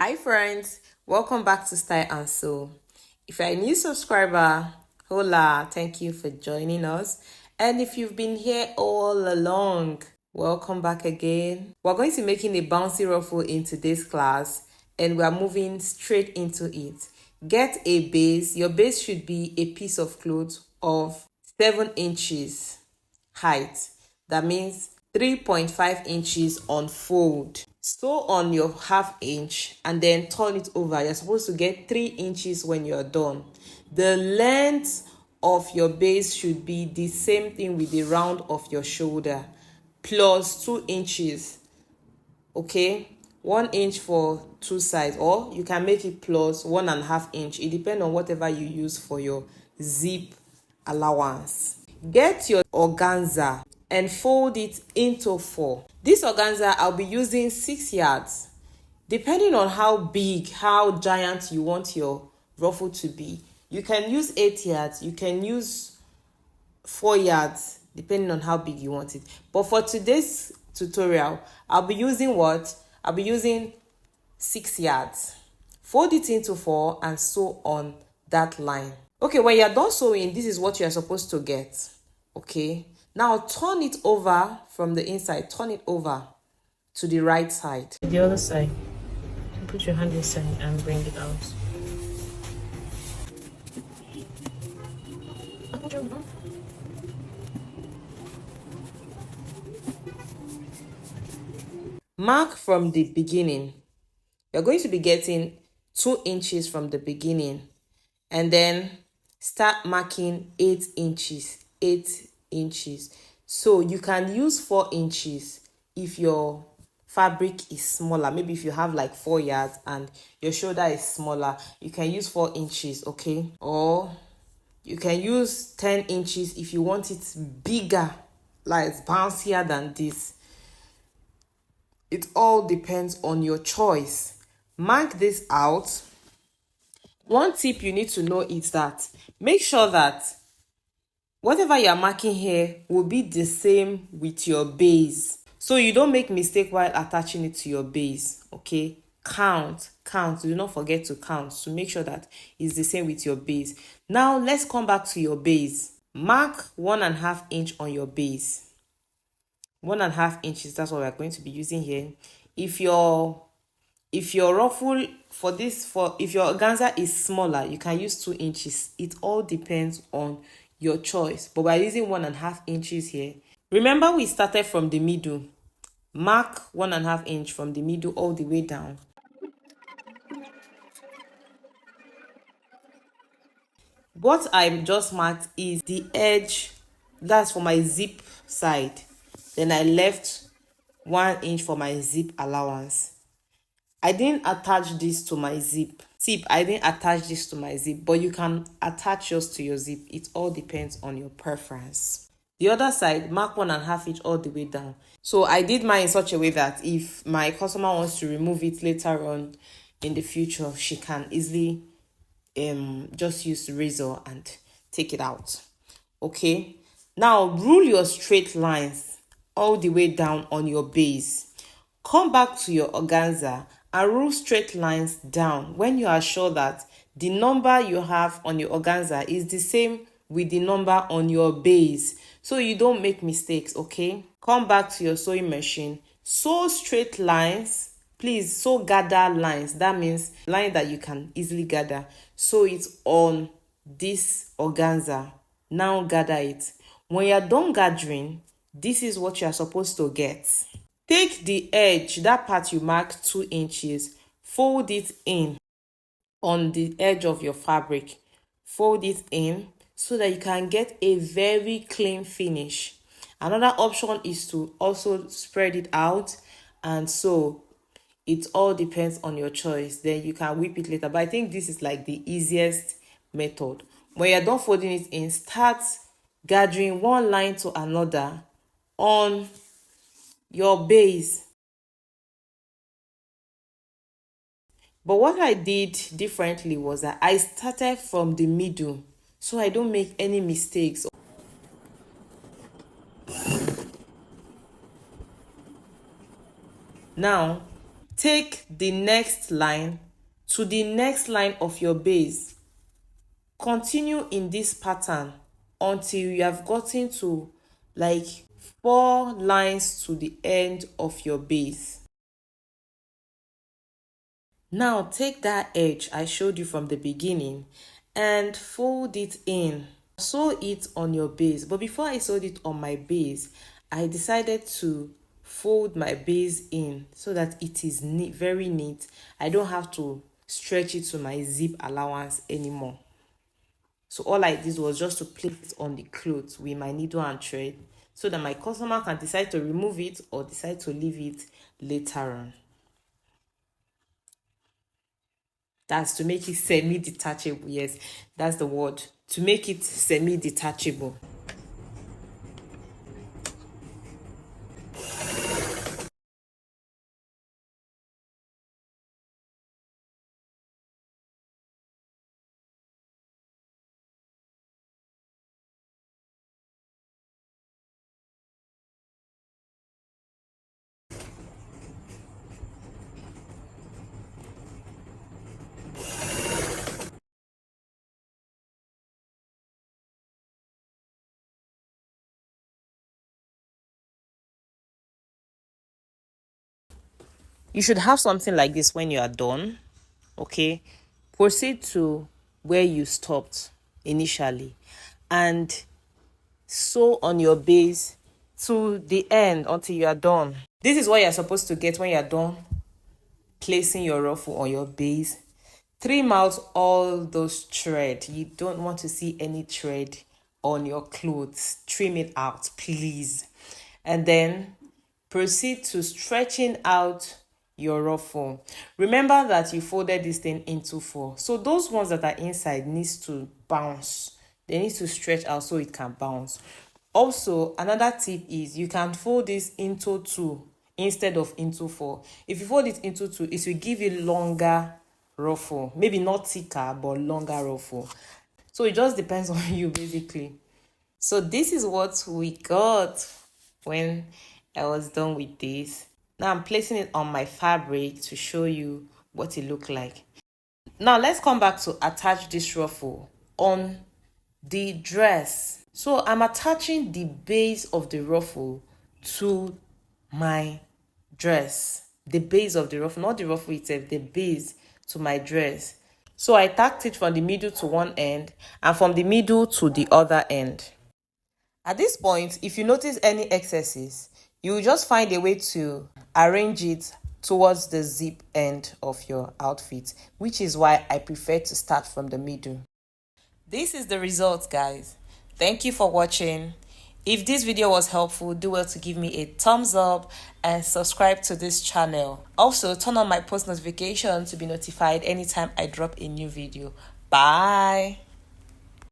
Hi friends, welcome back to Style and Sew. If you're a new subscriber, hola, thank you for joining us. And if you've been here all along, welcome back again. We're going to be making a bouncy ruffle in today's class and we're moving straight into it. Get a base. Your base should be a piece of cloth of 7 inches height. That means 3.5 inches on fold. Sew on your half inch and then turn it over. You're supposed to get 3 inches when you're done. The length of your base should be the same thing with the round of your shoulder plus 2 inches. Okay, 1 inch for two sides, or you can make it plus 1.5 inch. It depends on whatever you use for your zip allowance. Get your organza and fold it into 4. This organza, I'll be using 6 yards. Depending on how big, how giant you want your ruffle to be, you can use 8 yards, you can use 4 yards, depending on how big you want it. But for today's tutorial, I'll be using what? I'll be using 6 yards. Fold it into 4 and sew on that line. Okay, when you're done sewing, this is what you're supposed to get. Okay, now turn it over from the inside. Turn it over to the right side. The other side. Put your hand inside and bring it out. Mark from the beginning. You're going to be getting 2 inches from the beginning and then start marking 8 inches. 8 inches. So you can use 4 inches if your fabric is smaller. Maybe if you have like 4 yards and your shoulder is smaller, you can use 4 inches, okay? Or you can use 10 inches if you want it bigger, like bouncier than this. It all depends on your choice. Mark this out. One tip you need to know is that make sure that whatever you're marking here will be the same with your base. So you don't make mistake while attaching it to your base, okay? Count. Do not forget to count to make sure that it's the same with your base. Now let's come back to your base. Mark 1.5 inch on your base. 1.5 inches, that's what we're going to be using here. If your ruffle if your organza is smaller, you can use 2 inches. It all depends on your choice, but we're using 1.5 inches here. Remember, we started from the middle. Mark 1.5 inch from the middle all the way down. What I just marked is the edge. That's for my zip side. Then I left 1 inch for my zip allowance. I didn't attach this to my zip. I didn't attach this to my zip, but you can attach yours to your zip. It all depends on your preference. The other side, mark 1.5 inch all the way down. So I did mine in such a way that if my customer wants to remove it later on in the future, she can easily just use the razor and take it out. Okay, now rule your straight lines all the way down on your base. Come back to your organza and rule straight lines down when you are sure that the number you have on your organza is the same with the number on your base, so you don't make mistakes. Okay, come back to your sewing machine, sew straight lines. Please sew gather lines. That means line that you can easily gather. Sew it on this organza. Now gather it. When you're done gathering, this is what you're supposed to get. Take the edge, that part you marked 2 inches, fold it in on the edge of your fabric. Fold it in so that you can get a very clean finish. Another option is to also spread it out and sew. It all depends on your choice. Then you can whip it later. But I think this is like the easiest method. When you're done folding it in, start gathering one line to another on your base. But what I did differently was that I started from the middle so I don't make any mistakes. Now take the next line to the next line of your base. Continue in this pattern until you have gotten to like 4 lines to the end of your base. Now take that edge I showed you from the beginning and fold it in. Sew it on your base, but before I sewed it on my base, I decided to fold my base in so that it is neat, very neat. I don't have to stretch it to my zip allowance anymore. So all I did was just to place it on the clothes with my needle and thread so that my customer can decide to remove it or decide to leave it later on. That's to make it semi-detachable. Yes, that's the word. To make it semi-detachable. You should have something like this when you are done. Okay, proceed to where you stopped initially and sew on your base to the end until you are done. This is what you're supposed to get when you're done placing your ruffle on your base. Trim out all those thread. You don't want to see any thread on your clothes. Trim it out, please. And then proceed to stretching out your ruffle. Remember that you folded this thing into 4. So those ones that are inside needs to bounce. They need to stretch out so it can bounce. Also, another tip is you can fold this into 2 instead of into 4. If you fold it into 2, it will give you longer ruffle. Maybe not thicker, but longer ruffle. So it just depends on you basically. So this is what we got when I was done with this. Now I'm placing it on my fabric to show you what it looked like. Now let's come back to attach this ruffle on the dress. So I'm attaching the base of the ruffle to my dress. The base of the ruffle, not the ruffle itself, the base to my dress. So I tacked it from the middle to one end and from the middle to the other end. At this point, if you notice any excesses, you will just find a way to arrange it towards the zip end of your outfit, which is why I prefer to start from the middle. This is the result, guys. Thank you for watching. If this video was helpful, do well to give me a thumbs up and subscribe to this channel. Also, turn on my post notification to be notified anytime I drop a new video. Bye.